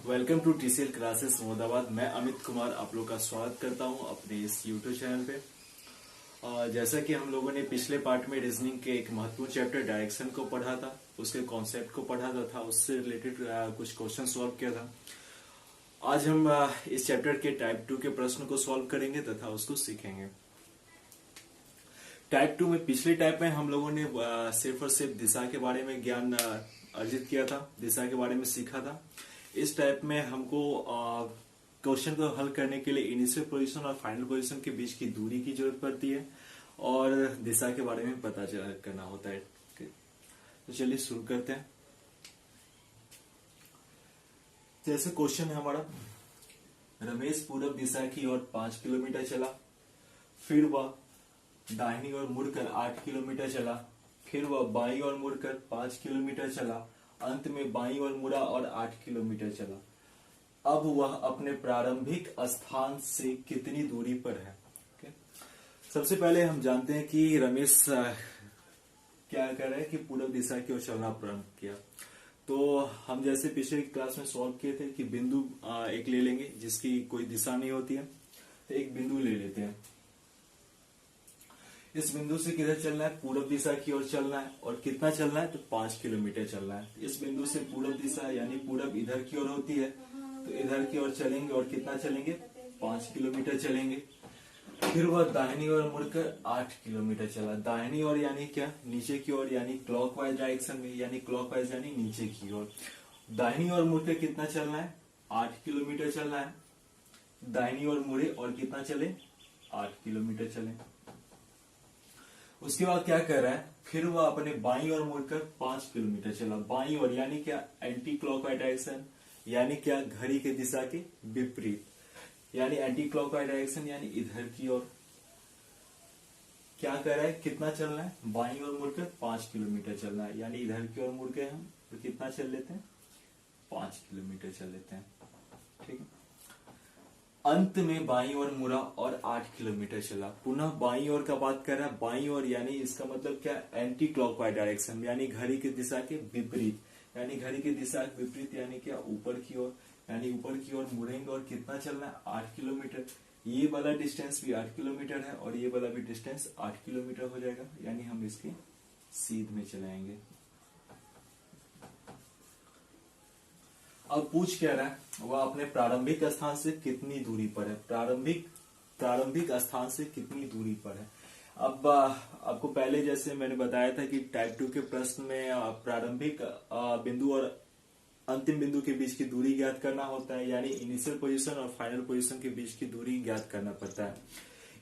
Welcome to TCL classes Moradabad. मैं अमित कुमार आप लोग का स्वागत करता हूं अपने इस यूट्यूब चैनल पे। जैसा कि हम लोगों ने पिछले पार्ट में रीजनिंग के एक महत्वपूर्ण चैप्टर डायरेक्शन को पढ़ा था, उसके कॉन्सेप्ट को पढ़ा था, उससे रिलेटेड कुछ क्वेश्चन सॉल्व किया था। आज हम इस चैप्टर के टाइप 2 के प्रश्न को सॉल्व करेंगे तथा उसको सीखेंगे। टाइप 2 में पिछले टाइप में हम लोगों ने सिर्फ और सिर्फ दिशा के बारे में ज्ञान अर्जित किया था, दिशा के बारे में सीखा था। इस टाइप में हमको क्वेश्चन को हल करने के लिए इनिशियल पोजीशन और फाइनल पोजीशन के बीच की दूरी की जरूरत पड़ती है और दिशा के बारे में पता करना होता है। तो चलिए शुरू करते हैं। जैसे क्वेश्चन है हमारा, रमेश पूरब दिशा की ओर 5 किलोमीटर चला, फिर वह दाहिनी ओर मुड़कर 8 किलोमीटर चला, फिर वह बाईं ओर मुड़कर 5 किलोमीटर चला, अंत में बाईं ओर मुड़ा और 8 किलोमीटर चला। अब वह अपने प्रारंभिक स्थान से कितनी दूरी पर है? सबसे पहले हम जानते हैं कि रमेश क्या कर रहा है कि पूर्व दिशा की ओर चलना प्रारंभ किया। तो हम जैसे पिछले क्लास में सॉल्व किए थे कि बिंदु एक ले लेंगे जिसकी कोई दिशा नहीं होती है। तो एक बिंदु ले लेते हैं, इस बिंदु से किधर चलना है? पूर्व दिशा की ओर चलना है। और कितना चलना है? तो 5 किलोमीटर चलना है। इस बिंदु से पूर्व दिशा यानी पूर्व इधर की ओर होती है, तो इधर की ओर चलेंगे और कितना चलेंगे? 5 किलोमीटर चलेंगे। फिर वह दाहिनी ओर मुड़कर 8 किलोमीटर चला। दाहिनी ओर यानी क्या? नीचे की ओर, यानी क्लॉकवाइज डायरेक्शन में, यानी क्लॉकवाइज यानी नीचे की ओर। दाहिनी ओर मुड़कर कितना चलना है? 8 किलोमीटर चलना है। दाहिनी ओर मुड़े और कितना चले? 8 किलोमीटर चले। उसके बाद क्या कर रहा है? फिर वह अपने बाईं ओर मुड़कर 5 किलोमीटर चला। बाईं ओर यानी क्या? एंटी क्लॉकवाइज डायरेक्शन, यानी क्या? घड़ी की दिशा के विपरीत, यानी एंटी क्लॉकवाइज डायरेक्शन यानी इधर की ओर। क्या कर रहा है? कितना चलना है? बाईं ओर मुड़कर 5 किलोमीटर चलना है, यानी इधर की ओर मुड़ गए हम तो कितना चल लेते हैं? 5 किलोमीटर चल लेते हैं। ठीक है। अंत में बाईं ओर मुड़ा और 8 किलोमीटर चला। पुनः बाईं ओर का बात कर रहा है। बाईं ओर यानी इसका मतलब क्या? एंटी क्लॉकवाइज डायरेक्शन, यानी घड़ी की दिशा के विपरीत, यानी घड़ी की दिशा के विपरीत यानी क्या? ऊपर की ओर, यानी ऊपर की ओर मुड़ेंगे और कितना चलना है? 8 किलोमीटर। ये वाला डिस्टेंस भी 8 किलोमीटर है और ये वाला भी डिस्टेंस 8 किलोमीटर हो जाएगा, यानी हम इसके सीध में चलाएंगे। अब पूछ क्या रहा है? वह अपने प्रारंभिक स्थान से कितनी दूरी पर है? प्रारंभिक स्थान से कितनी दूरी पर है? अब आपको पहले जैसे मैंने बताया था कि टाइप 2 के प्रश्न में प्रारंभिक बिंदु और अंतिम बिंदु के बीच की दूरी ज्ञात करना होता है, यानी इनिशियल पोजीशन और फाइनल पोजीशन के बीच की दूरी ज्ञात करना पड़ता है।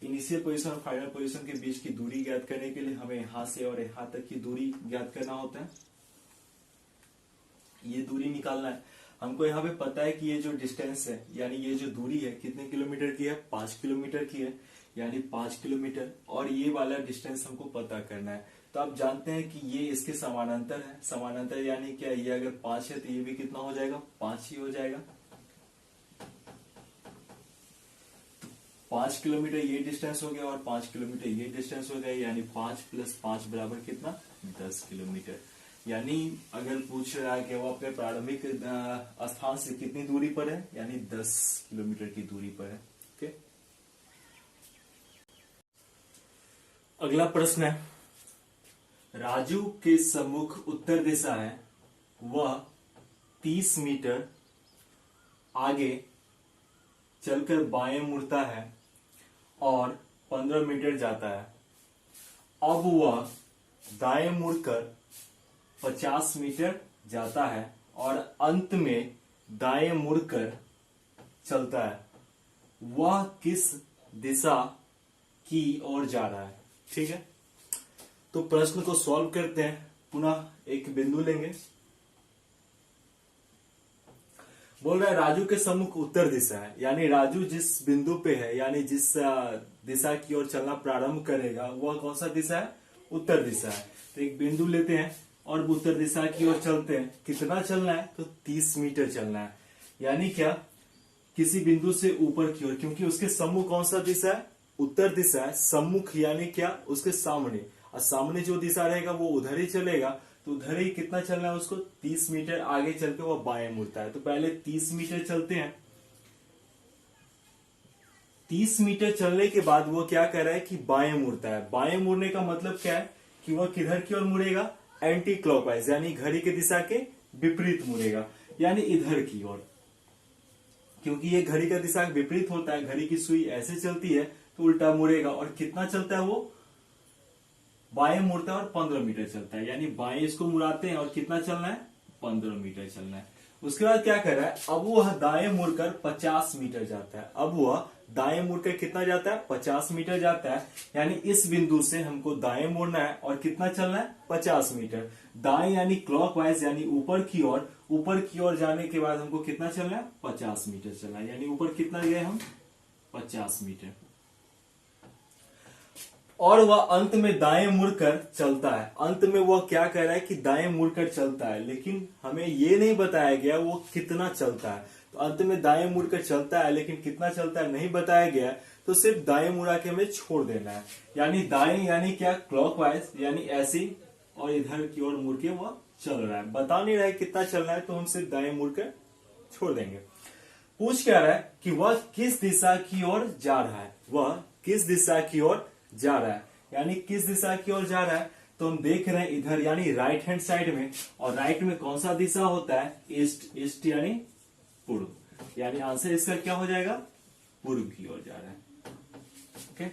इनिशियल पोजीशन और फाइनल पोजीशन के बीच की दूरी ज्ञात करने के लिए हमें यहां से और यहां तक की दूरी ज्ञात करना होता है। ये दूरी निकालना है। हमको यहाँ पे पता है कि ये जो डिस्टेंस है, यानी ये जो दूरी है कितने किलोमीटर की है? 5 किलोमीटर की है, यानी 5 किलोमीटर। और ये वाला डिस्टेंस हमको पता करना है। तो आप जानते हैं कि ये इसके समानांतर है। समानांतर यानी क्या? ये अगर 5 है तो ये भी कितना हो जाएगा? 5 ही हो जाएगा। 5 किलोमीटर ये डिस्टेंस हो गया और 5 किलोमीटर ये डिस्टेंस हो गया, यानी 5 + 5 बराबर कितना? 10 किलोमीटर। यानी अगर पूछ रहा है कि वो अपने प्रारंभिक स्थान से कितनी दूरी पर है, यानी 10 किलोमीटर की दूरी पर है। ओके। अगला प्रश्न है, राजू के सम्मुख उत्तर दिशा है, वह 30 मीटर आगे चलकर बाएं मुड़ता है और 15 मीटर जाता है। अब वह दाएं मुड़कर 50 मीटर जाता है और अंत में दाएं मुड़कर चलता है। वह किस दिशा की ओर जा रहा है? ठीक है। तो प्रश्न को सॉल्व करते हैं। पुनः एक बिंदु लेंगे। बोल रहा है राजू के सम्मुख उत्तर दिशा है, यानी राजू जिस बिंदु पे है, यानी जिस दिशा की ओर चलना प्रारंभ करेगा वह कौन सा दिशा है? उत्तर दिशा है। तो एक बिंदु लेते हैं और उत्तर दिशा की ओर चलते हैं। कितना चलना है? तो 30 मीटर चलना है। यानी क्या? किसी बिंदु से ऊपर की ओर, क्योंकि उसके सम्मुख कौन सा दिशा है? उत्तर दिशा है। सम्मुख यानी क्या? उसके सामने, और सामने जो दिशा रहेगा वो उधर ही चलेगा। तो उधर ही कितना चलना है उसको, 30 मीटर आगे चल के वो बाएं मुड़ता है। तो पहले 30 मीटर चलते हैं। 30 मीटर चलने के बाद वो क्या कर रहा है कि बाएं मुड़ता है। बाएं मुड़ने का मतलब क्या है कि वह किधर की ओर मुड़ेगा, एंटी क्लॉकवाइज, यानी घड़ी की दिशा के विपरीत मुड़ेगा, यानी इधर की ओर। क्योंकि ये घड़ी का दिशा विपरीत होता है, घड़ी की सुई ऐसे चलती है तो उल्टा मुड़ेगा। और कितना चलता है वो, बाएं मुड़ता है और 15 मीटर चलता है, यानी बाएं इसको मुड़ाते हैं और कितना चलना है, 15 मीटर चलना है। उसके बाद क्या कर रहा है, अब वह दाएं मुड़कर 50 मीटर जाता है। अब वह दाएं मुड़कर कितना जाता है, 50 मीटर जाता है। यानी इस बिंदु से हमको दाएं मुड़ना है और कितना चलना है, 50 मीटर। दाएं यानी क्लॉकवाइज, यानी ऊपर की ओर। ऊपर की ओर जाने के बाद हमको कितना चलना है, 50 मीटर चलना है। यानी ऊपर कितना गए हम, 50 मीटर। और वह अंत में दाएं मुड़कर चलता है। अंत में वह क्या कह रहा है कि दाएं मुड़कर चलता है, लेकिन हमें यह नहीं बताया गया वो कितना चलता है। तो अंत में दाएं मुड़कर चलता है, लेकिन कितना चलता है नहीं बताया गया। तो सिर्फ दाएं मुड़ा के हमें छोड़ देना है। यानी दाएं यानी क्या, क्लॉकवाइज, यानी ऐसी, और इधर की ओर मुड़ के वह चल रहा है। बता नहीं रहा है कितना चलना है, तो हम सिर्फ दाएं मुड़कर छोड़ देंगे। पूछ क्या रहा है कि वह किस दिशा की ओर जा रहा है, वह किस दिशा की ओर जा रहा है, यानी किस दिशा की ओर जा रहा है। तो हम देख रहे हैं इधर, यानी राइट हैंड साइड में। और राइट में कौन सा दिशा होता है, ईस्ट। ईस्ट यानी पूर्व, यानी आंसर इसका क्या हो जाएगा, पूर्व की ओर जा रहा है। ओके,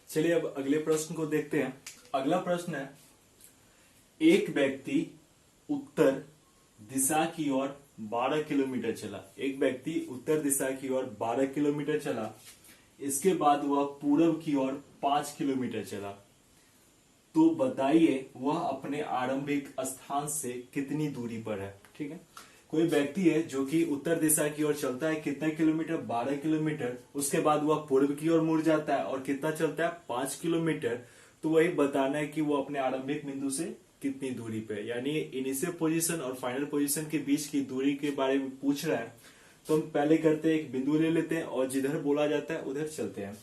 चलिए अब अगले प्रश्न को देखते हैं। अगला प्रश्न है, एक व्यक्ति उत्तर दिशा की ओर 12 किलोमीटर चला। एक व्यक्ति उत्तर दिशा की ओर 12 किलोमीटर चला। इसके बाद वह पूरब की ओर 5 किलोमीटर चला। तो बताइए वह अपने आरंभिक स्थान से कितनी दूरी पर है। ठीक है, कोई व्यक्ति है जो कि उत्तर दिशा की ओर चलता है, कितने किलोमीटर, 12 किलोमीटर। उसके बाद वह पूर्व की ओर मुड़ जाता है और कितना चलता है, 5 किलोमीटर। तो वही बताना है कि वो अपने आरंभिक बिंदु से कितनी दूरी पे है, यानी इनिशियल पोजीशन और फाइनल पोजीशन के बीच की दूरी के बारे में पूछ रहा है। तो हम पहले करते हैं, एक बिंदु ले लेते हैं और जिधर बोला जाता है उधर चलते हैं।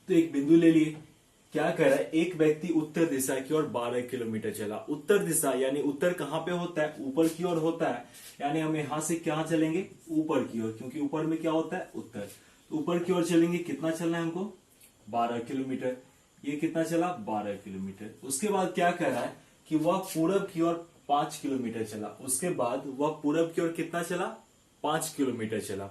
तो एक बिंदु ले लिए। क्या कर रहा है, एक व्यक्ति उत्तर दिशा की ओर 12 किलोमीटर चला। उत्तर दिशा यानी उत्तर कहाँ पे होता है, ऊपर की ओर होता है। यानी हम यहां से कहां चलेंगे, ऊपर की ओर, क्योंकि ऊपर में क्या होता है, उत्तर। ऊपर की ओर चलेंगे, कितना चलना है हमको, 12 किलोमीटर। ये कितना चला, 12 किलोमीटर। उसके बाद क्या कर रहा है कि वह पूरब की ओर 5 किलोमीटर चला। उसके बाद वह पूरब की ओर कितना चला, 5 किलोमीटर चला।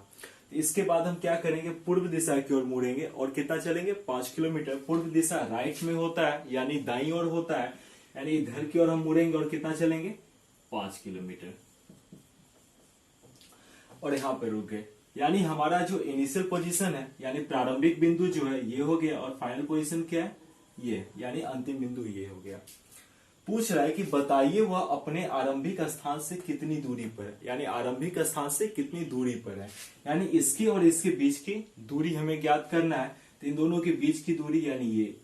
इसके बाद हम क्या करेंगे, पूर्व दिशा की ओर मुड़ेंगे और कितना चलेंगे, 5 किलोमीटर। पूर्व दिशा राइट में होता है, यानी दाईं ओर होता है, यानी इधर की ओर हम मुड़ेंगे और कितना चलेंगे, 5 किलोमीटर। और यहां पे रुक गए। यानी हमारा जो इनिशियल पोजीशन है, यानी प्रारंभिक बिंदु जो है ये हो गया, और फाइनल पोजीशन क्या है, ये, यानी अंतिम बिंदु ये हो गया। पूछ रहा है कि बताइए वह अपने आरंभिक स्थान से कितनी दूरी पर है, यानी आरंभिक स्थान से कितनी दूरी पर है, यानी इसकी और इसके बीच की दूरी हमें ज्ञात करना है। तो इन दोनों के बीच की दूरी यानी ये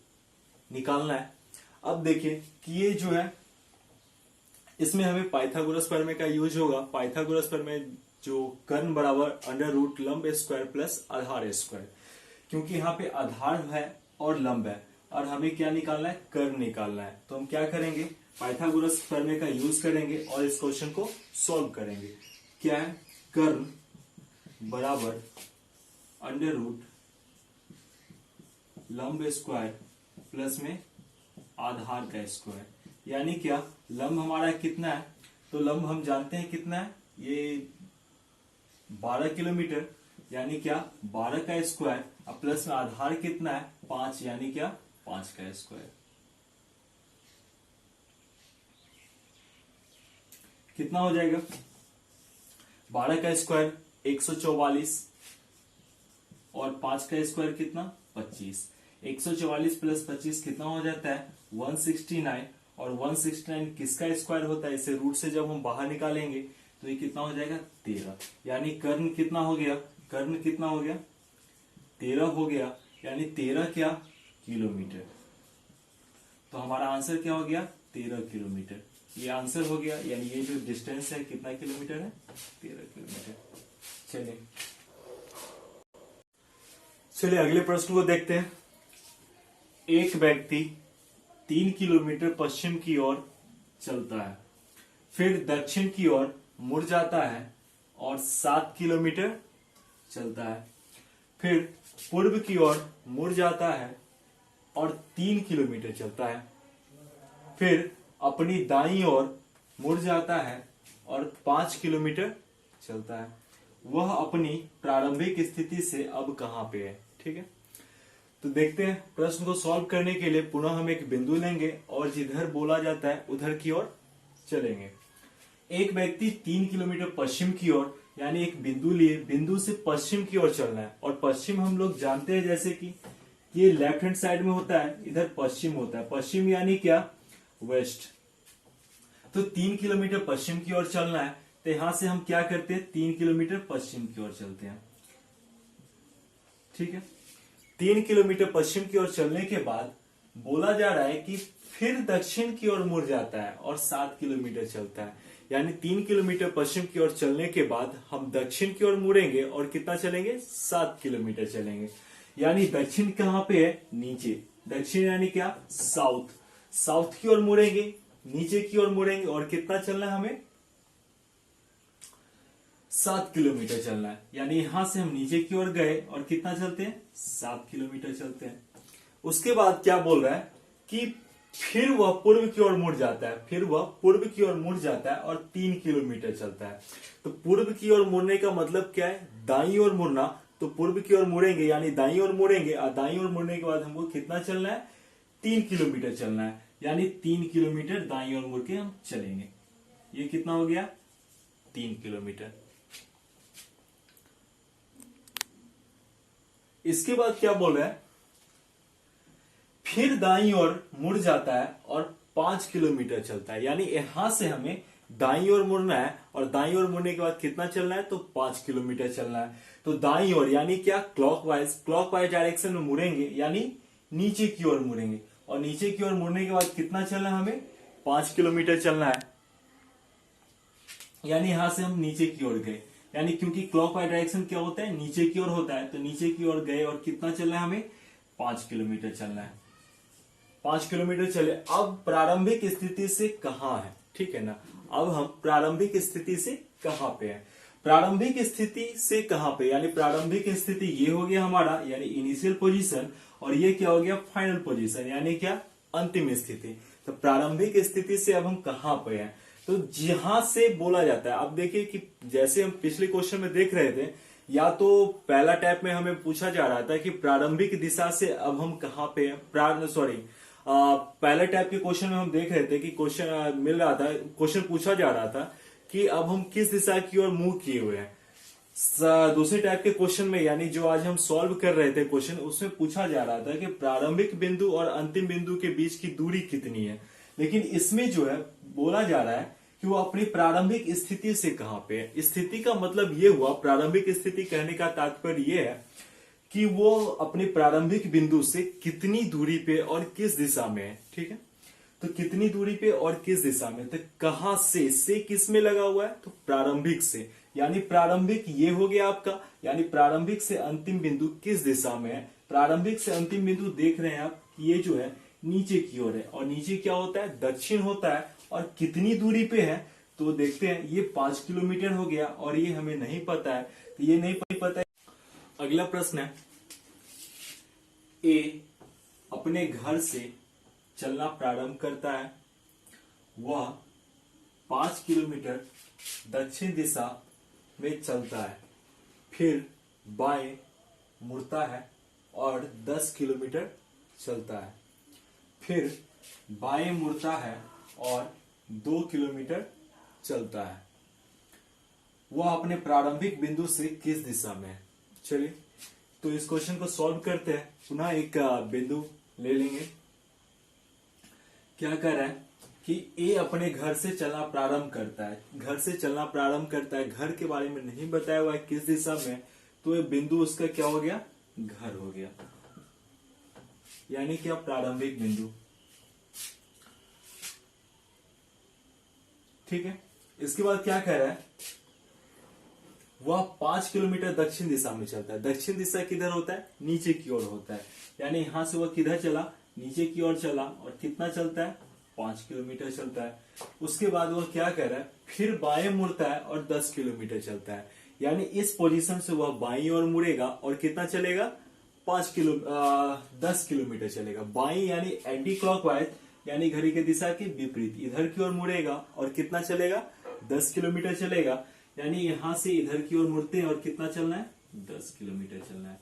निकालना है। अब देखिए कि ये जो है, इसमें हमें पाइथागोरस प्रमेय का यूज होगा। पाइथागोरस प्रमेय जो कर्ण बराबर अंडर रूट लंब स्क्वायर प्लस आधार स्क्वायर, क्योंकि यहाँ पे आधार है और लंब है, और हमें क्या निकालना है, कर्ण निकालना है। तो हम क्या करेंगे, पाइथागोरस प्रमेय का यूज करेंगे और इस क्वेश्चन को सॉल्व करेंगे। क्या है, कर्ण बराबर अंडर रूट लंब स्क्वायर प्लस में आधार का स्क्वायर, यानी क्या, लंब हमारा कितना है, तो लंब हम जानते हैं कितना है, ये 12 किलोमीटर, यानी क्या, 12 का स्क्वायर, अब प्लस में आधार कितना है, 5, यानी क्या, 5 का स्क्वायर। कितना हो जाएगा, 12 का स्क्वायर 144 और 5 का स्क्वायर कितना, 25। 144 प्लस 25 कितना हो जाता है, 169। और 169 किसका स्क्वायर होता है, इसे रूट से जब हम बाहर निकालेंगे तो ये कितना हो जाएगा, 13। यानी कर्ण कितना हो गया, कर्ण कितना हो गया, 13 हो गया, यानी 13 क्या, किलोमीटर। तो हमारा आंसर क्या हो गया, 13 किलोमीटर। ये आंसर हो गया, यानी ये जो डिस्टेंस है कितना किलोमीटर है, 13 किलोमीटर। चलिए अगले प्रश्न को देखते हैं। एक व्यक्ति 3 किलोमीटर पश्चिम की ओर चलता है, फिर दक्षिण की ओर मुड़ जाता है और 7 किलोमीटर चलता है, फिर पूर्व की ओर मुड़ जाता है और 3 किलोमीटर चलता है, फिर अपनी दाईं ओर मुड़ जाता है और 5 किलोमीटर चलता है। वह अपनी प्रारंभिक स्थिति से अब कहां पे है। ठीक है, तो देखते हैं प्रश्न को सॉल्व करने के लिए पुनः हम एक बिंदु लेंगे और जिधर बोला जाता है उधर की ओर चलेंगे। एक व्यक्ति 3 किलोमीटर पश्चिम की ओर, यानी एक बिंदु लिए, बिंदु से पश्चिम की ओर चलना है। और पश्चिम हम लोग जानते हैं जैसे कि ये लेफ्ट हैंड साइड में होता है, इधर पश्चिम होता है। पश्चिम यानी क्या, वेस्ट। तो 3 किलोमीटर पश्चिम की ओर चलना है, तो यहां से हम क्या करते हैं, 3 किलोमीटर पश्चिम की ओर चलते हैं। ठीक है, 3 किलोमीटर पश्चिम की ओर चलने के बाद बोला जा रहा है कि फिर दक्षिण की ओर मुड़ जाता है और 7 किलोमीटर चलता है। यानी 3 किलोमीटर पश्चिम की ओर चलने के बाद हम दक्षिण की ओर मुड़ेंगे और कितना चलेंगे, 7 किलोमीटर चलेंगे। यानी दक्षिण कहां पे है, नीचे। दक्षिण यानी क्या, साउथ। साउथ की ओर मुड़ेंगे, नीचे की ओर मुड़ेंगे और कितना चलना है हमें, 7 किलोमीटर चलना है। यानी यहां से हम नीचे की ओर गए और कितना चलते हैं, 7 किलोमीटर चलते हैं। उसके बाद क्या बोल रहा है कि फिर वह पूर्व की ओर मुड़ जाता है, फिर वह पूर्व की ओर मुड़ जाता है और 3 किलोमीटर चलता है। तो पूर्व की ओर मुड़ने का मतलब क्या है, दाईं ओर मुड़ना। तो पूर्व की ओर मुड़ेंगे यानी दाईं ओर मुड़ेंगे, और दाईं ओर मुड़ने के बाद हमको कितना चलना है, 3 किलोमीटर चलना है। यानी 3 किलोमीटर दाईं ओर मुड़ के हम चलेंगे। ये कितना हो गया, 3 किलोमीटर। इसके बाद क्या बोल रहा है, फिर दाईं ओर मुड़ जाता है और 5 किलोमीटर चलता है। यानी यहां से हमें दाईं ओर मुड़ना है और दाईं ओर मुड़ने के बाद कितना चलना है, तो 5 किलोमीटर चलना है। तो दाईं ओर यानी क्या, क्लॉकवाइज डायरेक्शन में मुड़ेंगे, यानी नीचे की ओर मुड़ेंगे। और नीचे की ओर मुड़ने के बाद कितना चलना है हमें, 5 किलोमीटर चलना है। यानी यहां से हम नीचे की ओर गए, यानी क्योंकि क्लॉकवाइज डायरेक्शन क्या होता है, नीचे की ओर होता है। तो नीचे की ओर गए और कितना चलना है हमें, 5 किलोमीटर चलना है। 5 किलोमीटर चले। अब प्रारंभिक स्थिति से कहां है, ठीक है ना। अब हम प्रारंभिक स्थिति से कहां पे हैं। प्रारंभिक स्थिति से कहां पे, यानी प्रारंभिक स्थिति ये हो गया हमारा, यानी इनिशियल पोजीशन, और ये क्या हो गया, फाइनल पोजीशन, यानी क्या, अंतिम स्थिति। तो प्रारंभिक स्थिति से अब हम कहां पे हैं, तो जहां से बोला जाता है। अब देखिए कि जैसे हम पिछले क्वेश्चन में देख रहे थे, या तो पहला टाइप में हमें पूछा जा रहा था कि प्रारंभिक दिशा से अब हम कहां पे हैं, पहले टाइप के क्वेश्चन में हम देख रहे थे कि क्वेश्चन मिल रहा था, क्वेश्चन पूछा जा रहा था कि अब हम किस दिशा की ओर मूव किए हुए हैं। दूसरे टाइप के क्वेश्चन में, यानी जो आज हम सॉल्व कर रहे थे क्वेश्चन, उसमें पूछा जा रहा था कि प्रारंभिक बिंदु और अंतिम बिंदु के बीच की दूरी कितनी है। लेकिन इसमें जो है बोला जा रहा है कि वो अपनी प्रारंभिक स्थिति से कहां पे है। स्थिति का मतलब ये हुआ, प्रारंभिक स्थिति कहने का तात्पर्य ये है कि वो अपने प्रारंभिक बिंदु से कितनी दूरी पे और किस दिशा में है। ठीक है, तो कितनी दूरी पे और किस दिशा में, तो कहां से किस में लगा हुआ है, तो प्रारंभिक से। यानी प्रारंभिक ये हो गया आपका, यानी प्रारंभिक से अंतिम बिंदु किस दिशा में है। प्रारंभिक से अंतिम बिंदु देख रहे हैं आप, ये जो है नीचे की ओर है, और नीचे क्या होता है, दक्षिण होता है। और कितनी दूरी पे है, तो देखते हैं, ये 5 किलोमीटर हो गया, और ये हमें नहीं पता है, तो ये नहीं पता है। अगला प्रश्न है, ए अपने घर से चलना प्रारंभ करता है। वह 5 किलोमीटर दक्षिण दिशा में चलता है, फिर बाएं मुड़ता है और 10 किलोमीटर चलता है, फिर बाएं मुड़ता है और 2 किलोमीटर चलता है। वह अपने प्रारंभिक बिंदु से किस दिशा में है। चलिए, तो इस क्वेश्चन को सॉल्व करते हैं। पुनः एक बिंदु ले लेंगे। क्या कर रहा है कि ए अपने घर से चलना प्रारंभ करता है। घर से चलना प्रारंभ करता है, घर के बारे में नहीं बताया हुआ है किस दिशा में, तो ये बिंदु उसका क्या हो गया, घर हो गया, यानी क्या, प्रारंभिक बिंदु। ठीक है, इसके बाद क्या कह रहा है, वह 5 किलोमीटर दक्षिण दिशा में चलता है। दक्षिण दिशा किधर होता है, नीचे की ओर होता है। यानी यहां से वह किधर चला, नीचे की ओर चला और कितना चलता है, 5 किलोमीटर चलता है। उसके बाद वो क्या कर रहा है, फिर बाएं मुड़ता है और 10 किलोमीटर चलता है। यानी इस पोजीशन से वह बाईं ओर मुड़ेगा और कितना चलेगा, 10 किलोमीटर चलेगा। बाईं यानी एंटी क्लॉकवाइज, यानी घड़ी की दिशा के विपरीत इधर की ओर मुड़ेगा और कितना चलेगा, 10 किलोमीटर चलेगा। यानी यहां से इधर की ओर मुड़ते हैं और कितना चलना है, 10 किलोमीटर चलना है।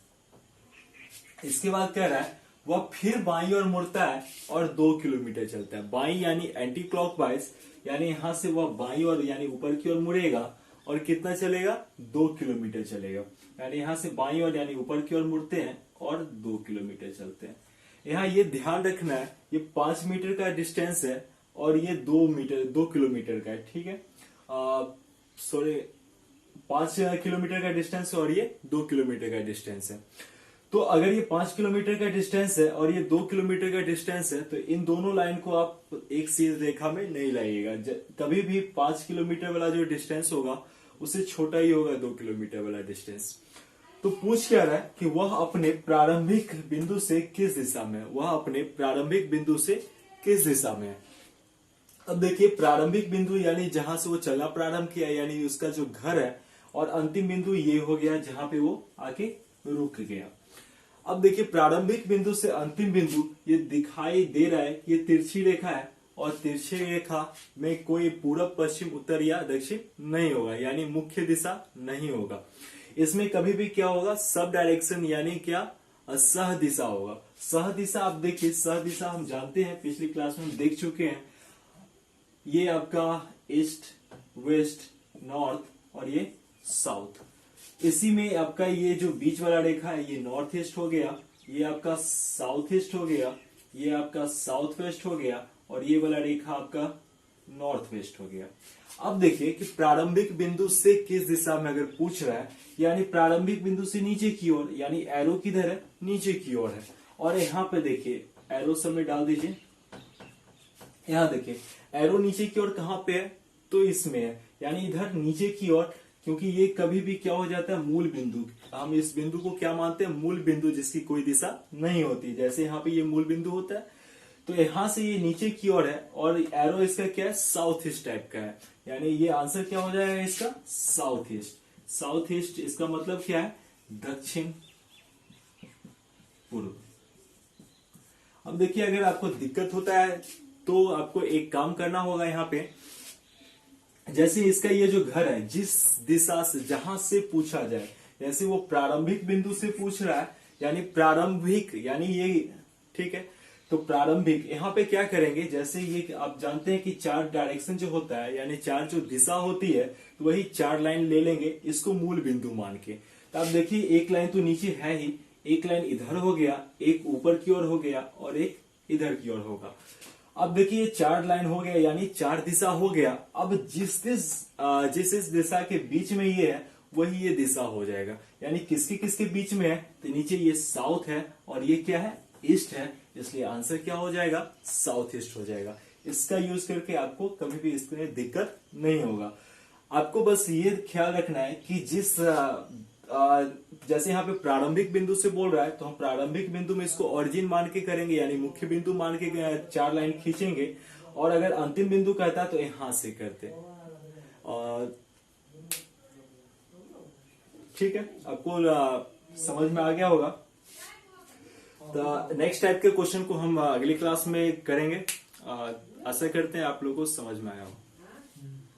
इसके बाद कह रहा है वह फिर बाईं ओर मुड़ता है और 2 किलोमीटर चलता है। बाईं यानी एंटी क्लॉकवाइज, यानी यहां से वह बाईं ओर यानी ऊपर की ओर मुड़ेगा और कितना चलेगा, 2 किलोमीटर चलेगा। यानी यहां से बाईं ओर यानी ऊपर की ओर मुड़ते हैं और 2 किलोमीटर चलते हैं। यहाँ ये ध्यान रखना है, ये 5 मीटर का डिस्टेंस है और ये 2 किलोमीटर का है, ठीक है। सॉरी 5 किलोमीटर का डिस्टेंस और ये 2 किलोमीटर का डिस्टेंस है। तो अगर ये 5 किलोमीटर का डिस्टेंस है और ये 2 किलोमीटर का डिस्टेंस है, तो इन दोनों लाइन को आप एक सीधी रेखा में नहीं लाइएगा। कभी भी 5 किलोमीटर वाला जो डिस्टेंस होगा उससे छोटा ही होगा 2 किलोमीटर वाला डिस्टेंस। तो पूछ क्या रहा है कि वह अपने प्रारंभिक बिंदु से किस दिशा में है, वह अपने प्रारंभिक बिंदु से किस दिशा में है। अब देखिए प्रारंभिक बिंदु यानी जहां से वो चलना प्रारंभ किया, यानी उसका जो घर है, और अंतिम बिंदु ये हो गया जहां पे वो आके रुक गया। अब देखिए प्रारंभिक बिंदु से अंतिम बिंदु ये दिखाई दे रहा है कि ये तिरछी रेखा है और तिरछी रेखा में कोई पूरब पश्चिम उत्तर या दक्षिण नहीं होगा, यानी मुख्य दिशा नहीं होगा। इसमें कभी भी क्या होगा, सब डायरेक्शन यानी क्या, सह दिशा होगा। सह दिशा आप देखिए, सह दिशा हम जानते हैं, पिछली क्लास में हम देख चुके हैं। ये आपका ईस्ट, वेस्ट, नॉर्थ और ये साउथ। इसी में आपका ये जो बीच वाला रेखा है ये नॉर्थ ईस्ट हो गया, ये आपका साउथ ईस्ट हो गया, ये आपका साउथ वेस्ट हो गया और ये वाला रेखा आपका नॉर्थ वेस्ट हो गया। अब देखिए कि प्रारंभिक बिंदु से किस दिशा में अगर पूछ रहा है, यानी प्रारंभिक बिंदु से नीचे की ओर, यानी एरो किधर है, नीचे की ओर है। और यहाँ पे देखिए एरो सब में डाल दीजिए, यहाँ देखिए एरो नीचे की ओर कहाँ पे है, तो इसमें है, यानी इधर नीचे की ओर। क्योंकि ये कभी भी क्या हो जाता है, मूल बिंदु। हम इस बिंदु को क्या मानते हैं, मूल बिंदु, जिसकी कोई दिशा नहीं होती। जैसे यहाँ पे ये मूल बिंदु होता है, तो यहां से ये नीचे की ओर है और एरो इसका क्या है, साउथ ईस्ट टाइप का है। यानी ये आंसर क्या हो जाएगा इसका, साउथ ईस्ट। साउथ ईस्ट इसका मतलब क्या है, दक्षिण पूर्व। अब देखिए अगर आपको दिक्कत होता है तो आपको एक काम करना होगा। यहाँ पे जैसे इसका ये जो घर है, जिस दिशा से जहां से पूछा जाए, जैसे वो प्रारंभिक बिंदु से पूछ रहा है, यानी प्रारंभिक यानी ये, ठीक है। तो प्रारंभिक यहाँ पे क्या करेंगे, जैसे ये आप जानते हैं कि 4 डायरेक्शन जो होता है, यानी 4 जो दिशा होती है, तो वही 4 लाइन ले लेंगे इसको मूल बिंदु मान के। तो आप देखिए एक लाइन तो नीचे है ही, एक लाइन इधर हो गया, एक ऊपर की ओर हो गया और एक इधर की ओर होगा। अब देखिए 4 लाइन हो गया, यानी 4 दिशा हो गया। अब जिस इस दिशा के बीच में ये है, वही ये दिशा हो जाएगा। यानी किसके किसके बीच में है, तो नीचे ये साउथ है और ये क्या है, ईस्ट है। इसलिए आंसर क्या हो जाएगा, साउथ ईस्ट हो जाएगा। इसका यूज करके आपको कभी भी इसमें दिक्कत नहीं होगा। आपको बस ये ख्याल रखना है कि जिस जैसे यहाँ पे प्रारंभिक बिंदु से बोल रहा है, तो हम प्रारंभिक बिंदु में इसको ओरिजिन मान के करेंगे, यानी मुख्य बिंदु मान के 4 लाइन खींचेंगे। और अगर अंतिम बिंदु कहता है तो यहां से करते। और ठीक है, आपको समझ में आ गया होगा। तो नेक्स्ट टाइप के क्वेश्चन को हम अगली क्लास में करेंगे। आशा करते हैं आप लोगों को समझ में आया हो।